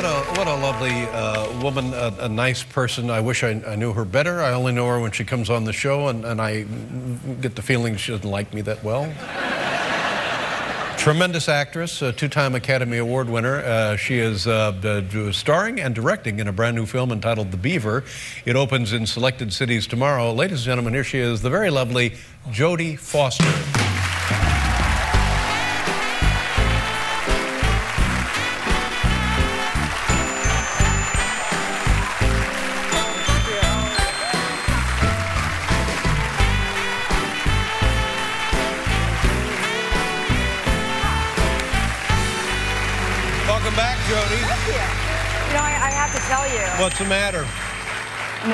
what a lovely woman, a nice person. I wish I knew her better. I only know her when she comes on the show, and I get the feeling she doesn't like me that well. Tremendous actress, a two-time Academy Award winner. She is starring and directing in a brand new film entitled The Beaver. It opens in selected cities tomorrow. Ladies and gentlemen, here she is, the very lovely Jodie Foster. Welcome back, Jodie. Thank you. You know, I have to tell you. What's the matter?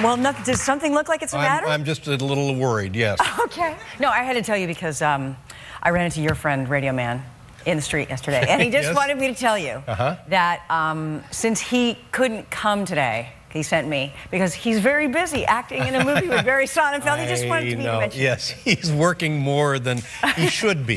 Well, does something look like it's a matter? I'm just a little worried, yes. Okay. No, I had to tell you because I ran into your friend, Radio Man, in the street yesterday. And he just Yes? wanted me to tell you that since he couldn't come today, he sent me, because he's very busy acting in a movie with Barry Sonnenfeld. He just wanted me to mention. Yes, he's working more than he should be.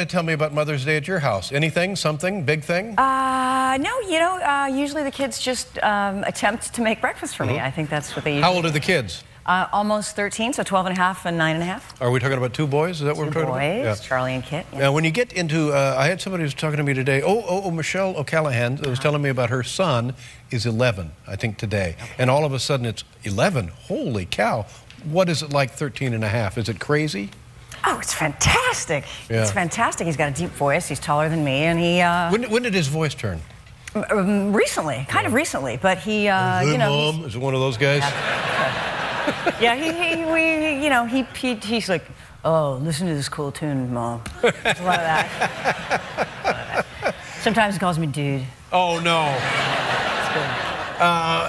Tell me about Mother's Day at your house. Anything, something, big thing? No, you know, usually the kids just attempt to make breakfast for me. I think that's what they usually do. How old are the kids? Almost 13, so 12 and a half and 9 and a half. Are we talking about two boys? Is that what we're talking about? Boys, Yeah. Charlie and Kit. Yeah. Now, when you get into, I had somebody who was talking to me today, Michelle O'Callaghan was telling me about her son is 11, I think today. Okay. And all of a sudden it's 11. Holy cow. What is it like 13 and a half? Is it crazy? Oh, it's fantastic. Yeah. It's fantastic. He's got a deep voice. He's taller than me, and he... When did his voice turn? Recently, kind of recently, but he, Hey, you know... Mom, is it one of those guys? Yeah, he's like, oh, listen to this cool tune, Mom. There's a lot of that. Sometimes he calls me dude. Oh, no. It's good.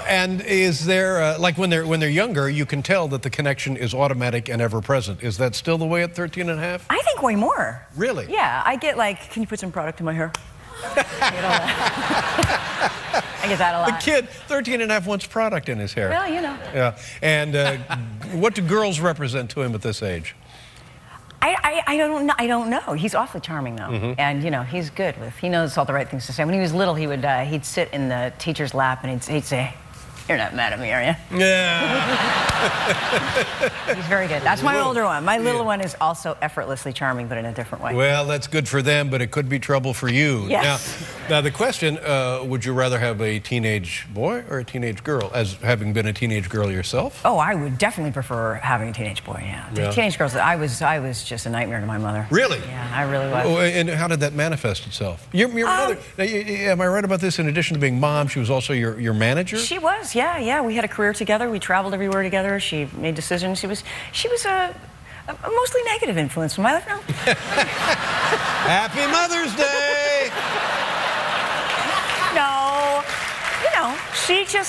And is there, like when they're younger, you can tell that the connection is automatic and ever-present. Is that still the way at 13 and a half? I think way more. Really? Yeah, I get like, can you put some product in my hair? I get all that. I get that a lot. The kid, 13 and a half, wants product in his hair. Well, you know. Yeah. And what do girls represent to him at this age? I don't know. He's awfully charming, though. And, you know, he's good. He knows all the right things to say. When he was little, he'd sit in the teacher's lap and he'd say, you're not mad at me, are you? Yeah. He's very good. That's my older one. My little one is also effortlessly charming, but in a different way. Well, that's good for them, but it could be trouble for you. Yes. Now the question, would you rather have a teenage boy or a teenage girl, as having been a teenage girl yourself? Oh, I would definitely prefer having a teenage boy, yeah. The teenage girls, I was just a nightmare to my mother. Really? Yeah, I really was. Oh, and how did that manifest itself? Your mother, now, am I right about this? In addition to being mom, she was also your manager? She was, yeah. We had a career together. We traveled everywhere together. She made decisions. She was a mostly negative influence in my life now. Happy Mother's Day! No, you know,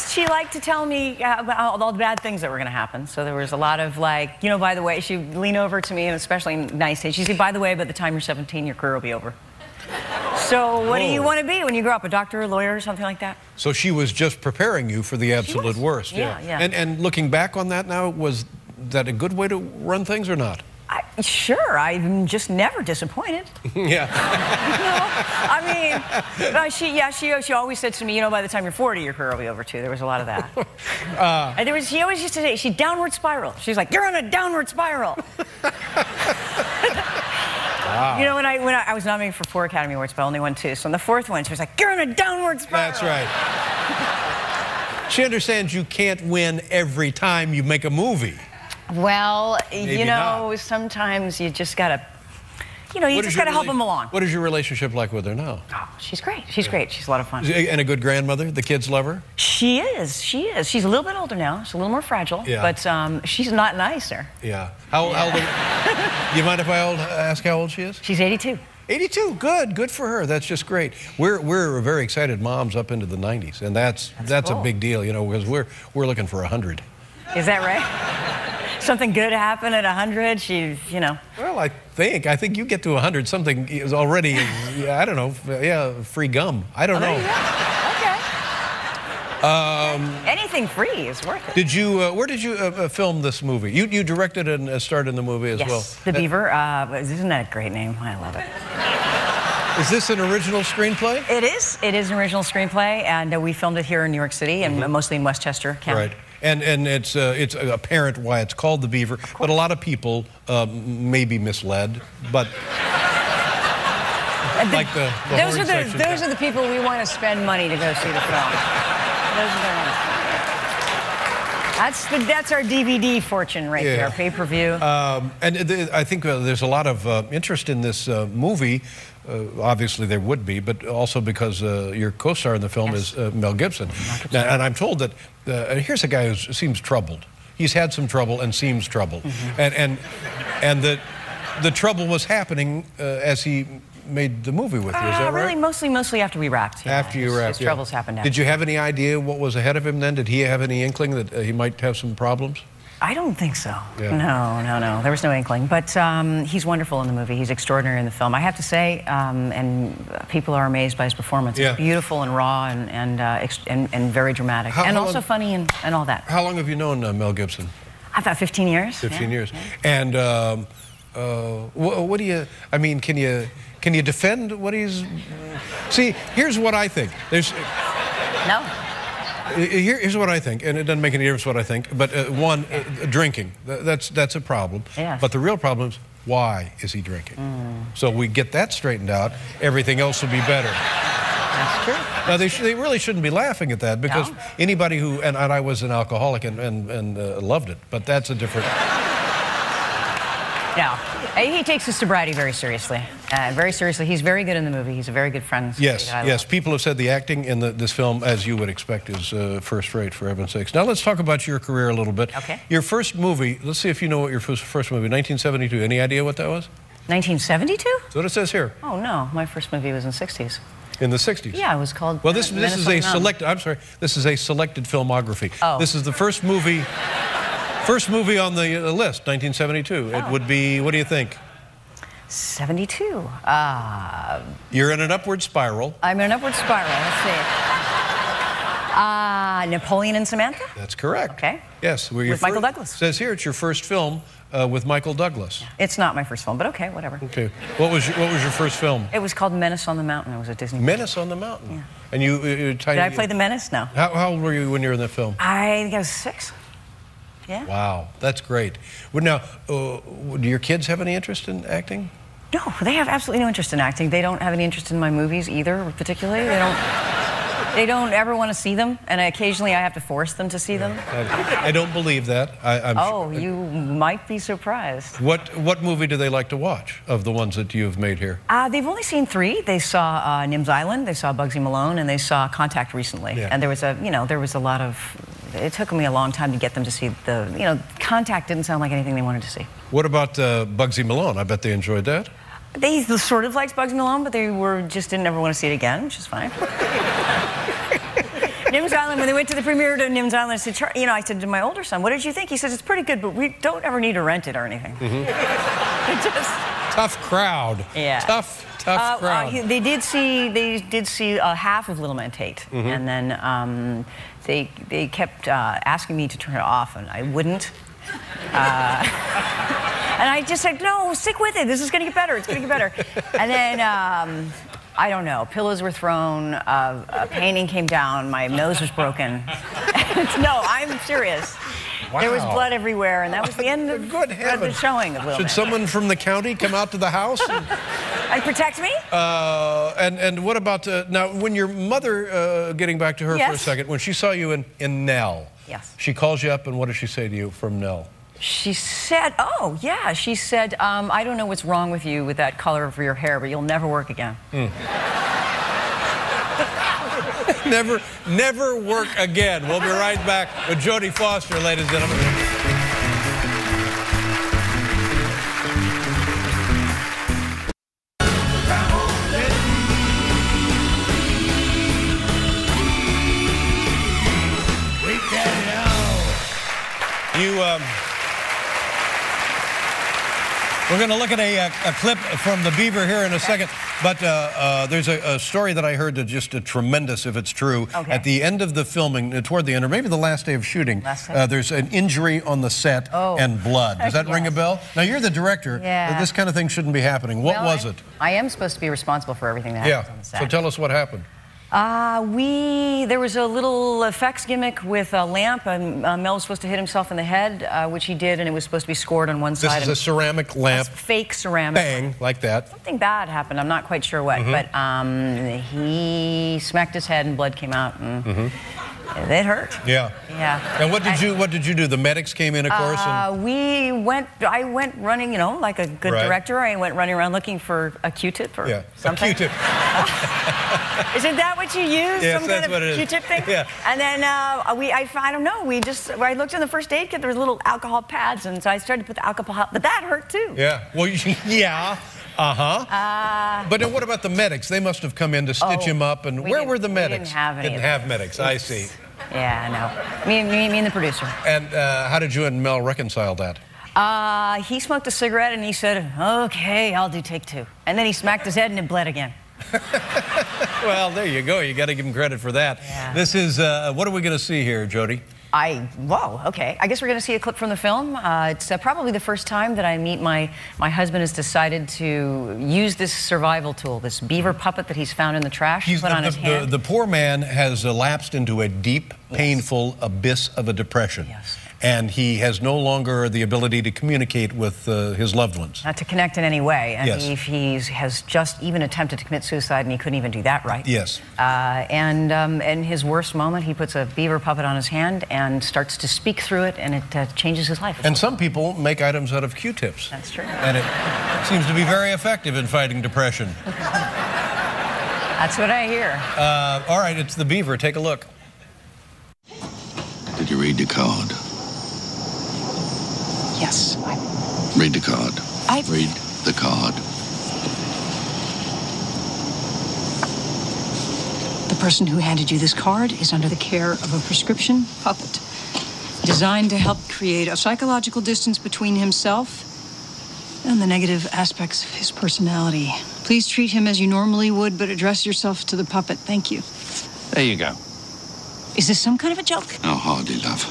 she liked to tell me about all the bad things that were going to happen. So there was a lot of like, you know, by the way, she'd lean over to me, and especially nice days, she'd say, by the way, by the time you're 17, your career will be over. So what do you want to be when you grow up? A doctor, a lawyer, or something like that? So she was just preparing you for the absolute worst. Yeah. And looking back on that now, was that a good way to run things or not? Sure, I'm just never disappointed. Yeah. You know, I mean, she always said to me, you know, by the time you're 40, your career will be over too. There was a lot of that. And she always used to say, she downward spiral. She's like, you're on a downward spiral. Wow. You know, when I was nominated for 4 Academy Awards, but I only won 2. So on the 4th one, she was like, you're on a downward spiral. That's right. She understands you can't win every time you make a movie. Well, Maybe you know, not. Sometimes you just gotta, you know, you just gotta help them along. What is your relationship like with her now? Oh, she's great. She's great. She's a lot of fun. And a good grandmother? The kids love her? She is. She's a little bit older now. She's a little more fragile. Yeah. But she's not nicer. Yeah. How old? You mind if I ask how old she is? She's 82. 82. Good for her. That's just great. We're very excited moms up into the 90s, and that's cool. a big deal, you know, because we're looking for 100. Is that right? Something good happened at 100, you know. Well, I think you get to 100, something is already, I don't know, free gum. I don't know. Okay. Anything free is worth it. Did you? Where did you film this movie? You directed and starred in the movie as well. Yes, The Beaver. Isn't that a great name? I love it. Is this an original screenplay? It is. It is an original screenplay, and we filmed it here in New York City, and mostly in Westchester County. Right. And it's apparent why it's called The Beaver, but a lot of people may be misled, but... like those are the people we want to spend money to go see the film. Those are the ones. That's our DVD fortune right there, pay-per-view. I think there's a lot of interest in this movie. Obviously there would be, but also because your co-star in the film is Mel Gibson. Now, and I'm told that here's a guy who seems troubled. He's had some trouble and seems troubled, and the trouble was happening as he made the movie with you. Is that really, right? mostly after we wrapped. Yeah. After you wrapped, his troubles happened after. Did you have any idea what was ahead of him then? Did he have any inkling that he might have some problems? I don't think so. Yeah. No. There was no inkling. But he's wonderful in the movie. He's extraordinary in the film. I have to say, and people are amazed by his performance. It's beautiful and raw and very dramatic. And also funny and all that. How long have you known Mel Gibson? About 15 years. 15 years. And what do you, I mean, can you defend what he's... See, here's what I think. No. Here's what I think, and it doesn't make any difference what I think, but one, drinking, that's a problem. Yes. But the real problem is, why is he drinking? So we get that straightened out, everything else will be better. That's true. Now, they really shouldn't be laughing at that, because anybody who, and I was an alcoholic and loved it, but that's a different... No, he takes his sobriety very seriously. Very seriously. He's very good in the movie. He's a very good friend. Yes. People have said the acting in this film, as you would expect, is first rate, for heaven's sakes. Now let's talk about your career a little bit. Okay. Your first movie, let's see if you know what your first movie, 1972. Any idea what that was? 1972? That's what it says here. Oh, no. My first movie was in the 60s. In the 60s? Yeah, it was called... Well, this is a selected... I'm sorry. This is a selected filmography. Oh. This is the first movie... First movie on the list, 1972. It would be, what do you think? 72. You're in an upward spiral. I'm in an upward spiral. Let's see. Napoleon and Samantha? That's correct. Okay. Yes. With Michael Douglas. It says here it's your first film with Michael Douglas. It's not my first film, but okay, whatever. Okay. What was your first film? It was called Menace on the Mountain. It was a Disney movie. Menace on the Mountain. Yeah. And you tiny... Did I play the Menace? No. How old were you when you were in that film? I think I was 6. Yeah. Wow, that's great. Well, now, do your kids have any interest in acting? No, they have absolutely no interest in acting. They don't have any interest in my movies either, particularly. They don't ever want to see them, and occasionally I have to force them to see them. I don't believe that. Oh, you might be surprised. What movie do they like to watch of the ones that you've made here? They've only seen 3. They saw Nim's Island, they saw Bugsy Malone, and they saw Contact recently. Yeah. And there was a lot of... It took me a long time to get them to see Contact didn't sound like anything they wanted to see. What about Bugsy Malone? I bet they enjoyed that. They sort of liked Bugsy Malone, but they didn't ever want to see it again, which is fine. Nim's Island, when they went to the premiere of Nim's Island, I said, I said to my older son, what did you think? He says, it's pretty good, but we don't ever need to rent it or anything. Tough crowd. Yeah. Tough crowd. They did see half of Little Man Tate, and then they kept asking me to turn it off, and I wouldn't. And I just said, no, stick with it. This is going to get better. It's going to get better. And then, I don't know, pillows were thrown, a painting came down, my nose was broken. No, I'm serious. Wow. There was blood everywhere, and that was the end of the showing of Little Man. Should someone from the county come out to the house? And protect me? And what about, now, when your mother, getting back to her for a second, when she saw you in Nell, she calls you up, and what does she say to you from Nell? She said, she said, I don't know what's wrong with you with that color of your hair, but you'll never work again. Never work again. We'll be right back with Jodie Foster, ladies and gentlemen. We're going to look at a clip from the Beaver here in a second, but there's a story that I heard that's just tremendous, if it's true. Okay. At the end of the filming, toward the end, or maybe the last day of shooting, there's an injury on the set and blood. Does that ring a bell? Now, you're the director. Yeah. This kind of thing shouldn't be happening. What was it? I am supposed to be responsible for everything that happens on the set. So tell us what happened. There was a little effects gimmick with a lamp, and Mel was supposed to hit himself in the head, which he did, and it was supposed to be scored on one side. This is a ceramic lamp. Fake ceramic. Bang, like that. Something bad happened. I'm not quite sure what, but he smacked his head and blood came out, and it hurt. Yeah. Yeah. And what did you do? The medics came in, of course. I went running, you know, like a good director. I went running around looking for a Q-tip or something. A Q-tip. Isn't that what you use? Yes, some kind of Q-tip thing? Yeah. And then I don't know. I looked in the first aid kit. There was little alcohol pads, and so I started to put the alcohol. But that hurt too. Yeah. Well, yeah. But then what about the medics? They must have come in to stitch him up. And where were the medics? We didn't have any. Didn't have medics. I see. Yeah, no. Me and the producer. And how did you and Mel reconcile that? He smoked a cigarette and he said, "Okay, I'll do take two." And then he smacked his head and it bled again. Well, there you go. You got to give him credit for that. Yeah. This is what are we going to see here, Jodie? Whoa, okay. I guess we're going to see a clip from the film. It's probably the first time that I meet my husband has decided to use this survival tool, this beaver puppet that he's found in the trash. Put on his hand. The poor man has lapsed into a deep, painful abyss of a depression. Yes. And he has no longer the ability to communicate with his loved ones. Not to connect in any way. And he has just even attempted to commit suicide, and he couldn't even do that right. Yes. And in his worst moment, he puts a beaver puppet on his hand and starts to speak through it, and it changes his life. And some people make items out of Q-tips. That's true. And it seems to be very effective in fighting depression. That's what I hear. All right, it's the Beaver. Take a look. Did you read the card? Yes. Read the card. Read the card. The person who handed you this card is under the care of a prescription puppet designed to help create a psychological distance between himself and the negative aspects of his personality. Please treat him as you normally would, but address yourself to the puppet. Thank you. There you go. Is this some kind of a joke? Oh, hardly, love.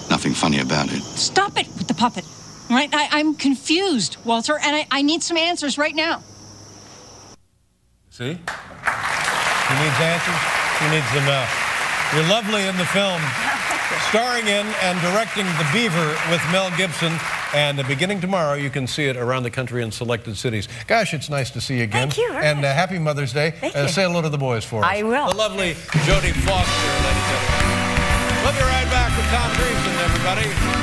Nothing funny about it. Stop it with the puppet. All right? I'm confused, Walter, and I need some answers right now. See? She needs answers. She needs them now. You're lovely in the film. Starring in and directing The Beaver with Mel Gibson. And beginning tomorrow, you can see it around the country in selected cities. Gosh, it's nice to see you again. Thank you very much. And happy Mother's Day. Thank you. Say hello to the boys for us. I will. The lovely Jodie Foster, ladies and gentlemen. We'll be right back with Tom Dreesen, everybody.